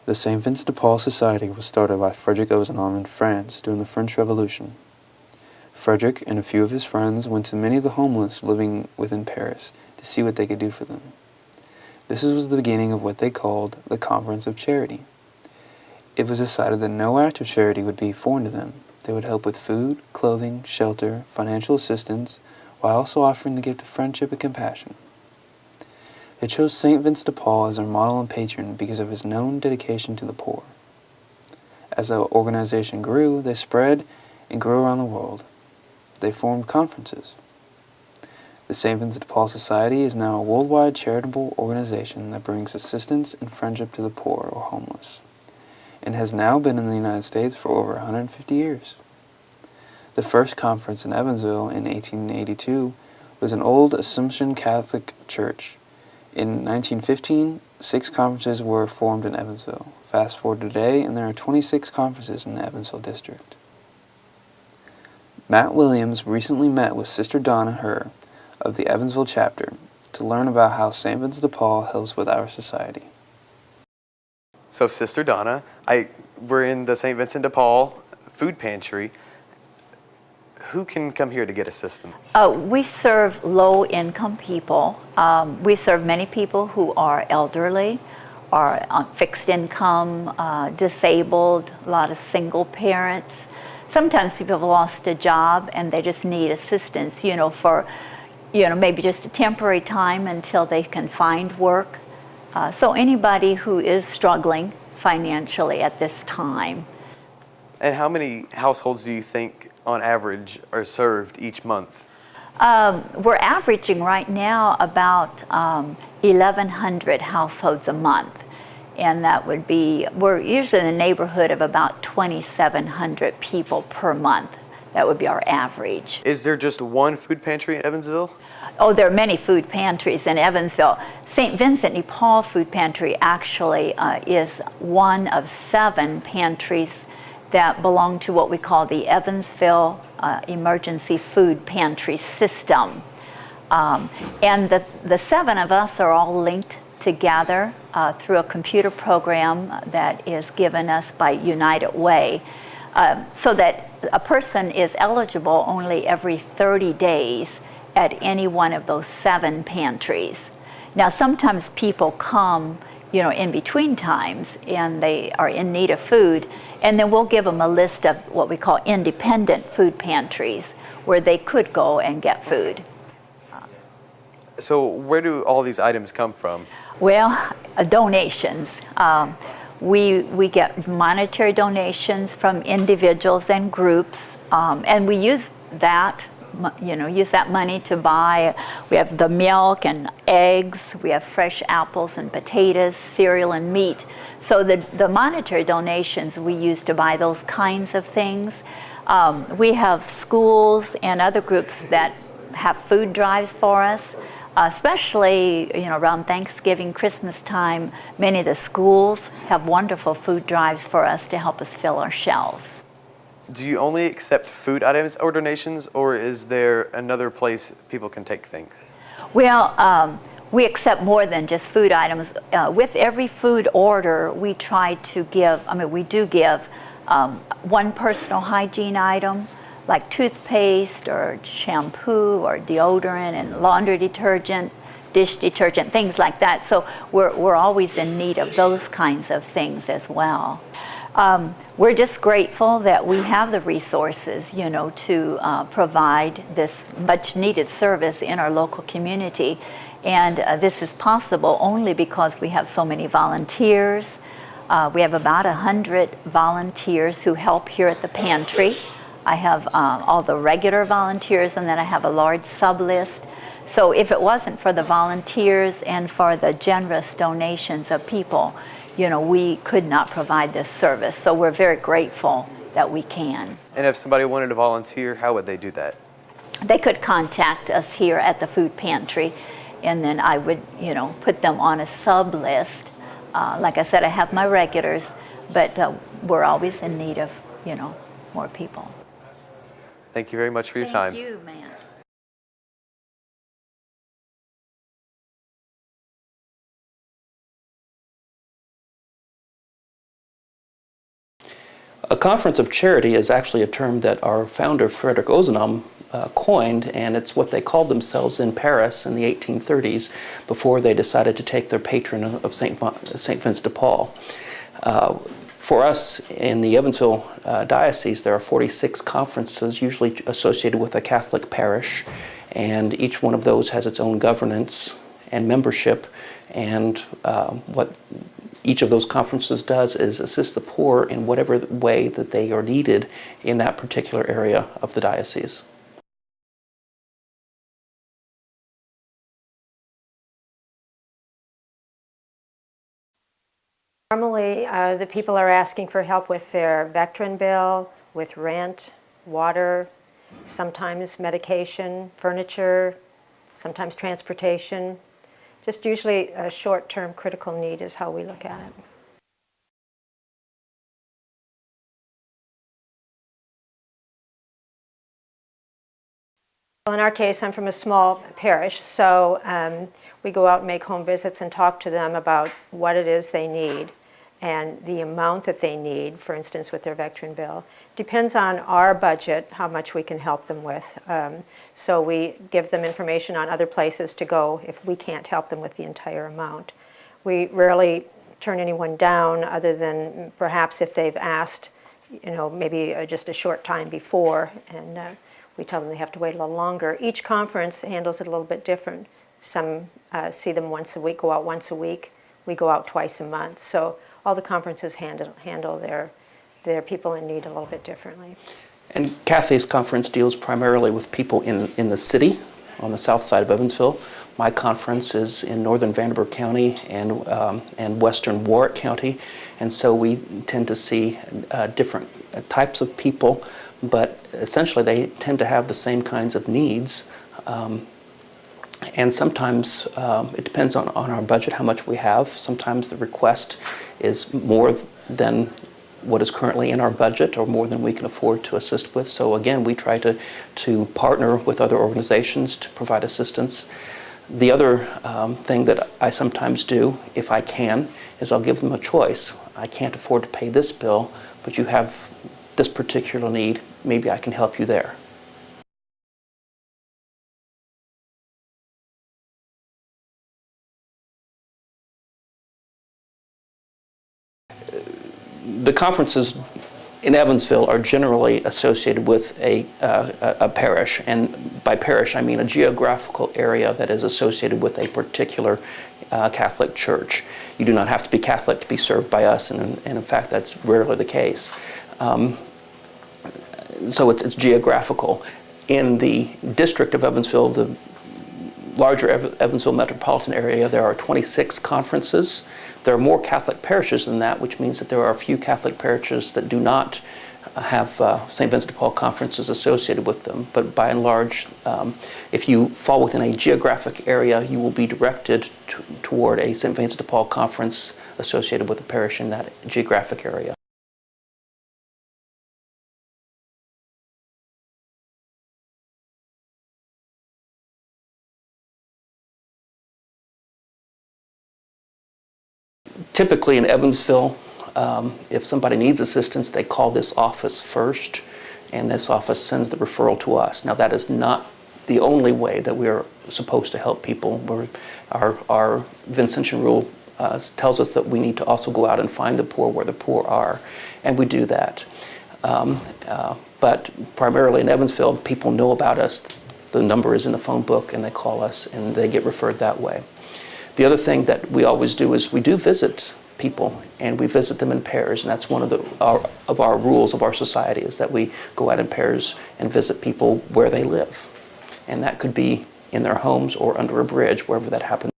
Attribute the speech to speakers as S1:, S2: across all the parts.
S1: The St. Vincent de Paul Society was started by Frederick Ozanam in France during the French Revolution. Frederick and a few of his friends went to many of the homeless living within Paris to see what they could do for them. This was the beginning of what they called the Conference of Charity. It was decided that no act of charity would be foreign to them. They would help with food, clothing, shelter, financial assistance, while also offering the gift of friendship and compassion. They chose St. Vincent de Paul as their model and patron because of his known dedication to the poor. As the organization grew, they spread and grew around the world. They formed conferences. The St. Vincent de Paul Society is now a worldwide charitable organization that brings assistance and friendship to the poor or homeless, and has now been in the United States for over 150 years. The first conference in Evansville in 1882 was an old Assumption Catholic church. In 1915, 6 conferences were formed in Evansville. Fast forward to today, and there are 26 conferences in the Evansville district. Matt Williams recently met with Sister Donna Herr of the Evansville chapter to learn about how St. Vincent de Paul helps with our society.
S2: So Sister Donna, we're in the St. Vincent de Paul food pantry. Who can come here to get assistance?
S3: We serve low-income people. We serve many people who are elderly, are on fixed income, disabled, a lot of single parents. Sometimes people have lost a job and they just need assistance, for, maybe just a temporary time until they can find work. So anybody who is struggling financially at this time.
S2: And how many households do you think on average are served each month?
S3: We're averaging right now about 1,100 households a month. And that would be, we're usually in the neighborhood of about 2,700 people per month. That would be our average.
S2: Is there just one food pantry in Evansville?
S3: Oh, there are many food pantries in Evansville. St. Vincent de Paul Food Pantry actually is one of 7 pantries that belong to what we call the Evansville Emergency Food Pantry System. And the 7 of us are all linked together through a computer program that is given us by United Way, so that a person is eligible only every 30 days at any one of those 7 pantries. Now, sometimes people come, in between times, and they are in need of food, and then we'll give them a list of what we call independent food pantries, where they could go and get food.
S2: So where do all these items come from?
S3: Well, donations. We get monetary donations from individuals and groups, and we use that money to buy. We have the milk and eggs, we have fresh apples and potatoes, cereal and meat. So the monetary donations we use to buy those kinds of things. We have schools and other groups that have food drives for us. Especially, around Thanksgiving, Christmas time, many of the schools have wonderful food drives for us to help us fill our shelves.
S2: Do you only accept food items or donations, or is there another place people can take things?
S3: Well, we accept more than just food items. With every food order, we try to give, we do give one personal hygiene item, like toothpaste or shampoo or deodorant and laundry detergent, dish detergent, things like that. So we're always in need of those kinds of things as well. We're just grateful that we have the resources, to provide this much needed service in our local community. And this is possible only because we have so many volunteers. We have about 100 volunteers who help here at the pantry. I have all the regular volunteers, and then I have a large sub list. So if it wasn't for the volunteers and for the generous donations of people, we could not provide this service. So we're very grateful that we can.
S2: And if somebody wanted to volunteer, how would they do that?
S3: They could contact us here at the food pantry, and then I would, put them on a sub list. Like I said, I have my regulars, but we're always in need of, more people.
S2: Thank you very much for your time.
S3: Thank you, ma'am.
S4: A conference of charity is actually a term that our founder, Frederick Ozanam, coined, and it's what they called themselves in Paris in the 1830s before they decided to take their patron of St. Vincent de Paul. For us in the Evansville diocese, there are 46 conferences usually associated with a Catholic parish, and each one of those has its own governance and membership, and what each of those conferences does is assist the poor in whatever way that they are needed in that particular area of the diocese.
S5: Normally, the people are asking for help with their veteran bill, with rent, water, sometimes medication, furniture, sometimes transportation. Just usually a short-term critical need is how we look at it. Well, in our case, I'm from a small parish, so we go out and make home visits and talk to them about what it is they need and the amount that they need, for instance, with their veteran bill. Depends on our budget, how much we can help them with. So we give them information on other places to go if we can't help them with the entire amount. We rarely turn anyone down other than perhaps if they've asked, maybe just a short time before, and we tell them they have to wait a little longer. Each conference handles it a little bit different. Some see them once a week, go out once a week. We go out twice a month. So all the conferences handle their people in need a little bit differently.
S4: And Kathy's conference deals primarily with people in the city, on the south side of Evansville. My conference is in northern Vanderburgh County and western Warwick County, and so we tend to see different types of people, but essentially they tend to have the same kinds of needs. And sometimes it depends on our budget, how much we have. Sometimes the request is more than what is currently in our budget or more than we can afford to assist with. So again, we try to partner with other organizations to provide assistance. The other thing that I sometimes do, if I can, is I'll give them a choice. I can't afford to pay this bill, but you have this particular need. Maybe I can help you there. The conferences in Evansville are generally associated with a parish, and by parish I mean a geographical area that is associated with a particular Catholic church. You do not have to be Catholic to be served by us, and in fact that's rarely the case. So it's geographical. In the district of Evansville, the larger Evansville metropolitan area, there are 26 conferences. There are more Catholic parishes than that, which means that there are a few Catholic parishes that do not have St. Vincent de Paul conferences associated with them. But by and large, if you fall within a geographic area, you will be directed toward a St. Vincent de Paul conference associated with a parish in that geographic area. Typically in Evansville, if somebody needs assistance, they call this office first, and this office sends the referral to us. Now that is not the only way that we are supposed to help people. Our Vincentian rule tells us that we need to also go out and find the poor where the poor are, and we do that. But primarily in Evansville, people know about us. The number is in the phone book, and they call us, and they get referred that way. The other thing that we always do is we do visit people, and we visit them in pairs, and that's one of our rules of our society, is that we go out in pairs and visit people where they live. And that could be in their homes or under a bridge, wherever that happens.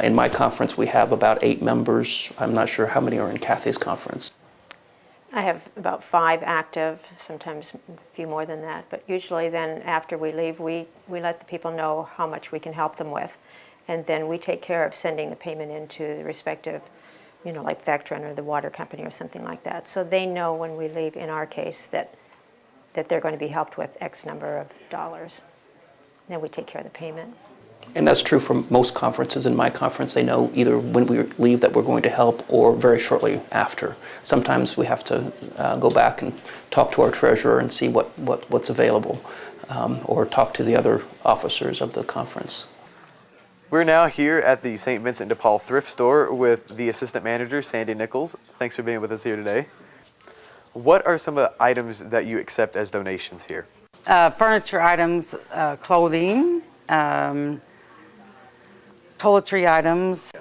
S4: In my conference, we have about 8 members. I'm not sure how many are in Kathy's conference.
S5: I have about 5 active, sometimes a few more than that, but usually then after we leave, we let the people know how much we can help them with, and then we take care of sending the payment into the respective, like Vectron or the water company or something like that. So they know when we leave, in our case, that they're going to be helped with X number of dollars. then we take care of the payment.
S4: And that's true for most conferences. In my conference, they know either when we leave that we're going to help or very shortly after. Sometimes we have to go back and talk to our treasurer and see what's available, or talk to the other officers of the conference.
S2: We're now here at the St. Vincent DePaul thrift store with the assistant manager, Sandy Nichols. Thanks for being with us here today. What are some of the items that you accept as donations here?
S6: Furniture items, clothing, toiletry items.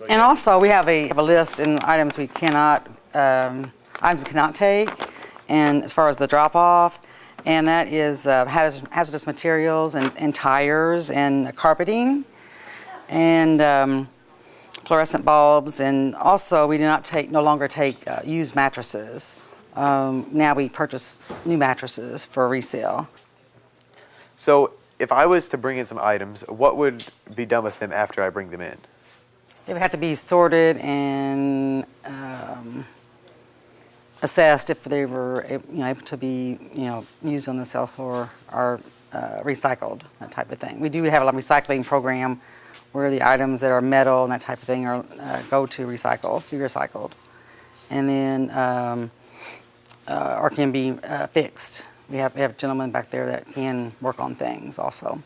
S6: And also we have a list in items we cannot take, and as far as the drop off, and that is hazardous materials and tires and carpeting and fluorescent bulbs, and also we do not no longer take used mattresses. Now we purchase new mattresses for resale.
S2: So if I was to bring in some items, what would be done with them after I bring them in?
S6: They would have to be sorted and assessed if they were able to be used on the sale floor or recycled, that type of thing. We do have a recycling program where the items that are metal and that type of thing are be recycled, and then or can be fixed. We have gentlemen back there that can work on things also.